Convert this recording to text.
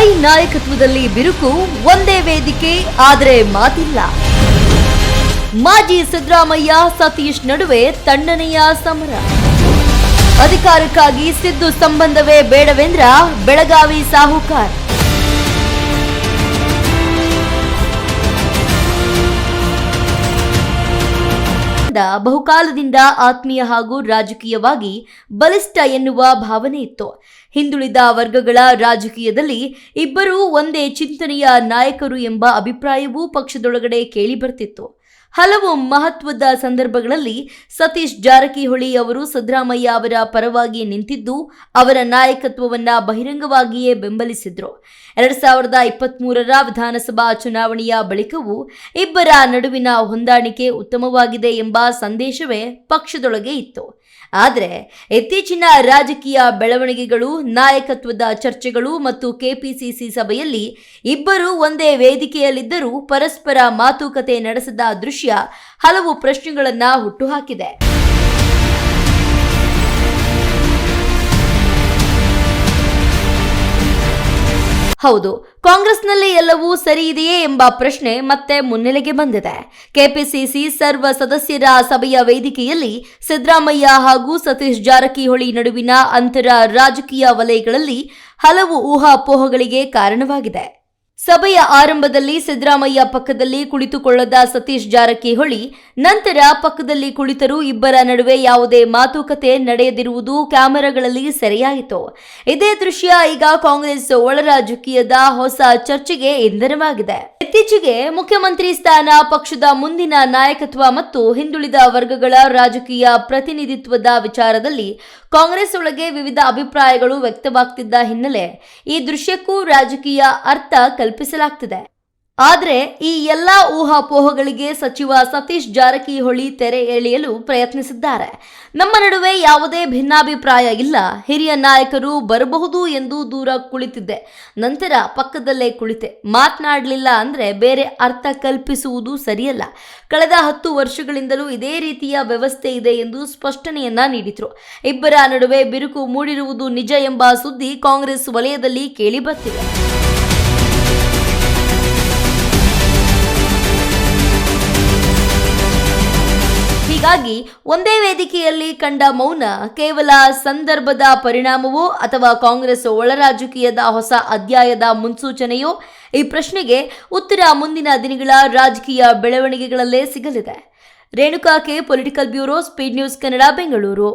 Y ನಾಯಕತ್ವದಲ್ಲಿ ಬಿರುಕು, ಒಂದೇ ವೇದಿಕೆ ಆದರೆ ಮಾತಿಲ್ಲ. ಮಾಜಿ ಸಿದ್ದರಾಮಯ್ಯ ಸತೀಶ್ ನಡುವೆ ತಣ್ಣನೆಯ ಸಮರ. ಅಧಿಕಾರಕ್ಕಾಗಿ ಸಿದ್ದು ಸಂಬಂಧವೇ ಬೇಡವೆಂದ್ರ ಬೆಳಗಾವಿ ಸಾಹುಕಾರ್. ಬಹುಕಾಲದಿಂದ ಆತ್ಮೀಯ ಹಾಗೂ ರಾಜಕೀಯವಾಗಿ ಬಲಿಷ್ಠ ಎನ್ನುವ ಭಾವನೆ ಇತ್ತು. ಹಿಂದುಳಿದ ವರ್ಗಗಳ ರಾಜಕೀಯದಲ್ಲಿ ಇಬ್ಬರೂ ಒಂದೇ ಚಿಂತನೆಯ ನಾಯಕರು ಎಂಬ ಅಭಿಪ್ರಾಯವೂ ಪಕ್ಷದೊಳಗಡೆ ಕೇಳಿಬರ್ತಿತ್ತು. ಹಲವು ಮಹತ್ವದ ಸಂದರ್ಭಗಳಲ್ಲಿ ಸತೀಶ್ ಜಾರಕಿಹೊಳಿ ಅವರು ಸಿದ್ದರಾಮಯ್ಯ ಅವರ ಪರವಾಗಿ ನಿಂತಿದ್ದು ಅವರ ನಾಯಕತ್ವವನ್ನ ಬಹಿರಂಗವಾಗಿಯೇ ಬೆಂಬಲಿಸಿದ್ರು. 2023ರ ವಿಧಾನಸಭಾ ಚುನಾವಣೆಯ ಬಳಿಕವೂ ಇಬ್ಬರ ನಡುವಿನ ಹೊಂದಾಣಿಕೆ ಉತ್ತಮವಾಗಿದೆ ಎಂಬ ಸಂದೇಶವೇ ಪಕ್ಷದೊಳಗೆ ಇತ್ತು. ಆದರೆ ಇತ್ತೀಚಿನ ರಾಜಕೀಯ ಬೆಳವಣಿಗೆಗಳು, ನಾಯಕತ್ವದ ಚರ್ಚೆಗಳು ಮತ್ತು ಕೆಪಿಸಿಸಿ ಸಭೆಯಲ್ಲಿ ಇಬ್ಬರು ಒಂದೇ ವೇದಿಕೆಯಲ್ಲಿದ್ದರೂ ಪರಸ್ಪರ ಮಾತುಕತೆ ನಡೆಸದ ದೃಶ್ಯ ಹಲವು ಪ್ರಶ್ನೆಗಳನ್ನ ಹುಟ್ಟುಹಾಕಿದೆ. ಹೌದು, ಕಾಂಗ್ರೆಸ್ನಲ್ಲಿ ಎಲ್ಲವೂ ಸರಿ ಇದೆಯೇ ಎಂಬ ಪ್ರಶ್ನೆ ಮತ್ತೆ ಮುನ್ನೆಲೆಗೆ ಬಂದಿದೆ. ಕೆಪಿಸಿಸಿ ಸರ್ವ ಸದಸ್ಯರ ಸಭೆಯ ವೇದಿಕೆಯಲ್ಲಿ ಸಿದ್ದರಾಮಯ್ಯ ಹಾಗೂ ಸತೀಶ್ ಜಾರಕಿಹೊಳಿ ನಡುವಿನ ಅಂತರ ರಾಜಕೀಯ ವಲಯಗಳಲ್ಲಿ ಹಲವು ಊಹಾಪೋಹಗಳಿಗೆ ಕಾರಣವಾಗಿದೆ. ಸಭೆಯ ಆರಂಭದಲ್ಲಿ ಸಿದ್ದರಾಮಯ್ಯ ಪಕ್ಕದಲ್ಲಿ ಕುಳಿತುಕೊಳ್ಳದ ಸತೀಶ್ ಜಾರಕಿಹೊಳಿ ನಂತರ ಪಕ್ಕದಲ್ಲಿ ಕುಳಿತರೂ ಇಬ್ಬರ ನಡುವೆ ಯಾವುದೇ ಮಾತುಕತೆ ನಡೆಯದಿರುವುದು ಕ್ಯಾಮೆರಾಗಳಲ್ಲಿ ಸೆರೆಯಾಯಿತು. ಇದೇ ದೃಶ್ಯ ಈಗ ಕಾಂಗ್ರೆಸ್ ಒಳ ರಾಜಕೀಯದ ಹೊಸ ಚರ್ಚೆಗೆ ಇಂಧನವಾಗಿದೆ. ಇತ್ತೀಚೆಗೆ ಮುಖ್ಯಮಂತ್ರಿ ಸ್ಥಾನ, ಪಕ್ಷದ ಮುಂದಿನ ನಾಯಕತ್ವ ಮತ್ತು ಹಿಂದುಳಿದ ವರ್ಗಗಳ ರಾಜಕೀಯ ಪ್ರತಿನಿಧಿತ್ವದ ವಿಚಾರದಲ್ಲಿ ಕಾಂಗ್ರೆಸ್ ಒಳಗೆ ವಿವಿಧ ಅಭಿಪ್ರಾಯಗಳು ವ್ಯಕ್ತವಾಗ್ತಿದ್ದ ಹಿನ್ನೆಲೆ ಈ ದೃಶ್ಯಕ್ಕೂ ರಾಜಕೀಯ ಅರ್ಥ ಕಲ್ಪಿಸಲಾಗ್ತಿದೆ. ಆದರೆ ಈ ಎಲ್ಲಾ ಊಹಾಪೋಹಗಳಿಗೆ ಸಚಿವ ಸತೀಶ್ ಜಾರಕಿಹೊಳಿ ತೆರೆ ಎಳೆಯಲು ಪ್ರಯತ್ನಿಸಿದ್ದಾರೆ. ನಮ್ಮ ನಡುವೆ ಯಾವುದೇ ಭಿನ್ನಾಭಿಪ್ರಾಯ ಇಲ್ಲ, ಹಿರಿಯ ನಾಯಕರು ಬರಬಹುದು ಎಂದು ದೂರ ಕುಳಿತಿದ್ದೆ, ನಂತರ ಪಕ್ಕದಲ್ಲೇ ಕುಳಿತೆ, ಮಾತನಾಡಲಿಲ್ಲ ಅಂದ್ರೆ ಬೇರೆ ಅರ್ಥ ಕಲ್ಪಿಸುವುದು ಸರಿಯಲ್ಲ. ಕಳೆದ 10 ವರ್ಷಗಳಿಂದಲೂ ಇದೇ ರೀತಿಯ ವ್ಯವಸ್ಥೆ ಇದೆ ಎಂದು ಸ್ಪಷ್ಟನೆಯನ್ನ ನೀಡಿದ್ರು. ಇಬ್ಬರ ನಡುವೆ ಬಿರುಕು ಮೂಡಿರುವುದು ನಿಜ ಎಂಬ ಸುದ್ದಿ ಕಾಂಗ್ರೆಸ್ ವಲಯದಲ್ಲಿ ಕೇಳಿಬರ್ತಿದೆ. ಹೀಗಾಗಿ ಒಂದೇ ವೇದಿಕೆಯಲ್ಲಿ ಕಂಡ ಮೌನ ಕೇವಲ ಸಂದರ್ಭದ ಪರಿಣಾಮವೋ ಅಥವಾ ಕಾಂಗ್ರೆಸ್ ಒಳ ರಾಜಕೀಯದ ಹೊಸ ಅಧ್ಯಾಯದ ಮುನ್ಸೂಚನೆಯೋ? ಈ ಪ್ರಶ್ನೆಗೆ ಉತ್ತರ ಮುಂದಿನ ದಿನಗಳ ರಾಜಕೀಯ ಬೆಳವಣಿಗೆಗಳಲ್ಲೇ ಸಿಗಲಿದೆ. Renuka K, political bureau, speed news Kannada, Bengaluru.